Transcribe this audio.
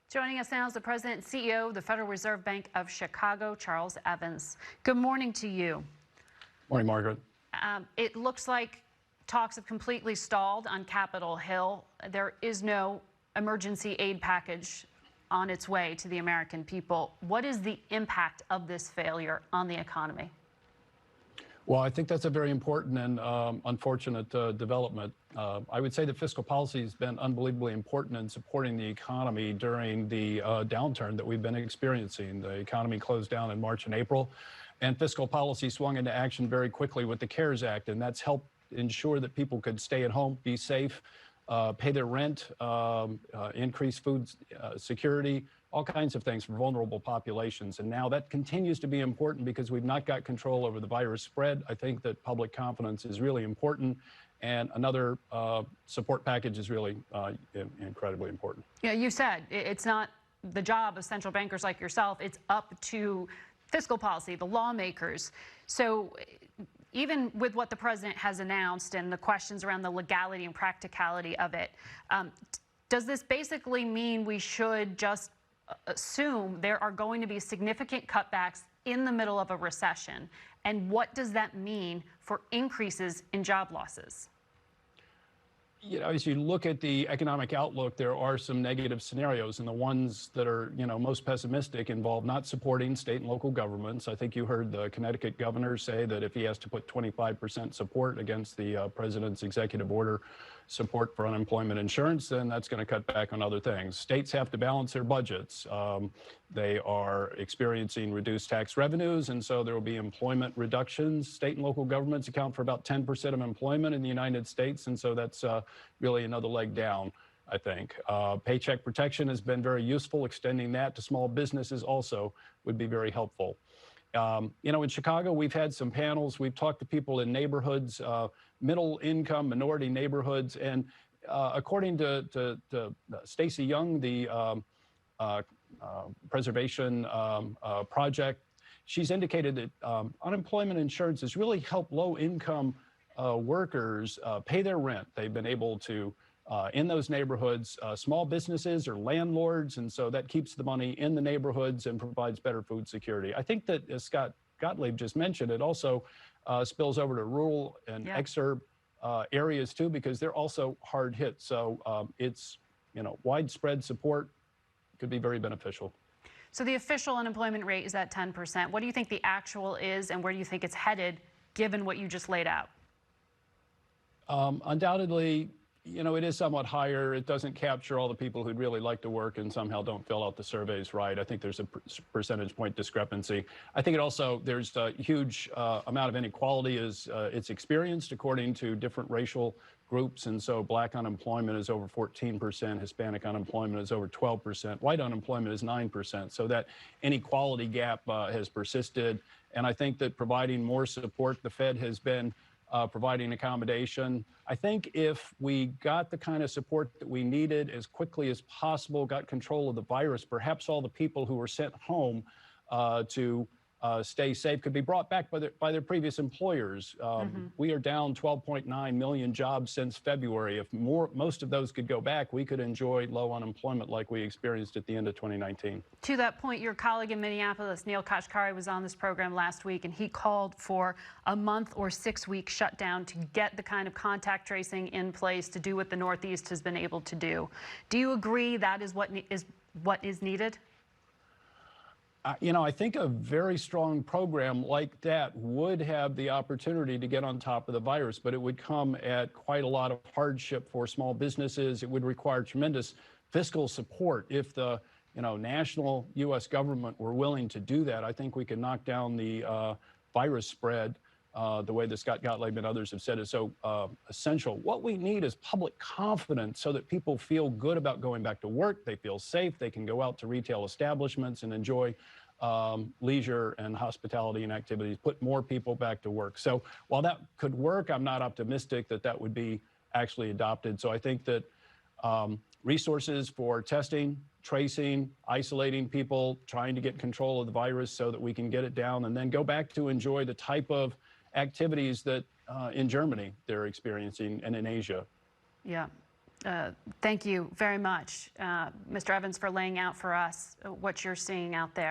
Joining us now is the President and CEO of the Federal Reserve Bank of Chicago, Charles Evans. Good morning to you. Morning, Margaret. It looks like talks have completely stalled on Capitol Hill. There is no emergency aid package on its way to the American people. What is the impact of this failure on the economy? Well, I think that's a very important and unfortunate development. I would say that fiscal policy has been unbelievably important in supporting the economy during the downturn that we've been experiencing. The economy closed down in March and April, and fiscal policy swung into action very quickly with the CARES Act, and that's helped ensure that people could stay at home, be safe, pay their rent, increase food security, all kinds of things for vulnerable populations. And now that continues to be important because we've not got control over the virus spread. I think that public confidence is really important, and another support package is really incredibly important. Yeah, you said it's not the job of central bankers like yourself. It's up to fiscal policy, the lawmakers. So even with what the president has announced and the questions around the legality and practicality of it, does this basically mean we should just assume there are going to be significant cutbacks in the middle of a recession? And what does that mean for increases in job losses? You know, as you look at the economic outlook, there are some negative scenarios, and the ones that are, most pessimistic involve not supporting state and local governments. I think you heard the Connecticut governor say that if he has to put 25% support against the president's executive order support for unemployment insurance, then that's going to cut back on other things. States have to balance their budgets. They are experiencing reduced tax revenues, and so there will be employment reductions. State and local governments account for about 10% of employment in the United States, and so that's really another leg down, I think. Paycheck protection has been very useful. Extending that to small businesses also would be very helpful. In Chicago, we've had some panels. We've talked to people in neighborhoods, middle income, minority neighborhoods. And according to Stacey Young, the Preservation Project, she's indicated that unemployment insurance has really helped low income workers pay their rent. They've been able to, in those neighborhoods, small businesses or landlords, and so that keeps the money in the neighborhoods and provides better food security. I think that, as Scott Gottlieb just mentioned, it also spills over to rural and exurb areas too, because they're also hard hit. So it's, widespread support could be very beneficial. So the official unemployment rate is at 10%. What do you think the actual is, and where do you think it's headed, given what you just laid out? Undoubtedly, it is somewhat higher. It doesn't capture all the people who'd really like to work and somehow don't fill out the surveys right. I think there's a percentage point discrepancy. I think there's a huge amount of inequality as it's experienced according to different racial groups. And so black unemployment is over 14%, Hispanic unemployment is over 12%, white unemployment is 9%. So that inequality gap has persisted. And I think that providing more support, the Fed has been providing accommodation. I think if we got the kind of support that we needed as quickly as possible, got control of the virus, perhaps all the people who were sent home to stay safe could be brought back by their previous employers. We are down 12.9 million jobs since February. If most of those could go back, we could enjoy low unemployment like we experienced at the end of 2019. To that point, your colleague in Minneapolis, Neil Kashkari, was on this program last week, and he called for a month or 6-week shutdown to get the kind of contact tracing in place to do what the Northeast has been able to do. Do you agree that is what is needed? I think a very strong program like that would have the opportunity to get on top of the virus, but it would come at quite a lot of hardship for small businesses. It would require tremendous fiscal support. If the national U.S. government were willing to do that, I think we could knock down the virus spread the way that Scott Gottlieb and others have said is so essential. What we need is public confidence so that people feel good about going back to work. They feel safe. They can go out to retail establishments and enjoy leisure and hospitality and activities, put more people back to work. So while that could work, I'm not optimistic that that would be actually adopted. So I think that resources for testing, tracing, isolating people, trying to get control of the virus so that we can get it down and then go back to enjoy the type of activities that in Germany they're experiencing and in Asia. Yeah. Thank you very much, Mr. Evans, for laying out for us what you're seeing out there.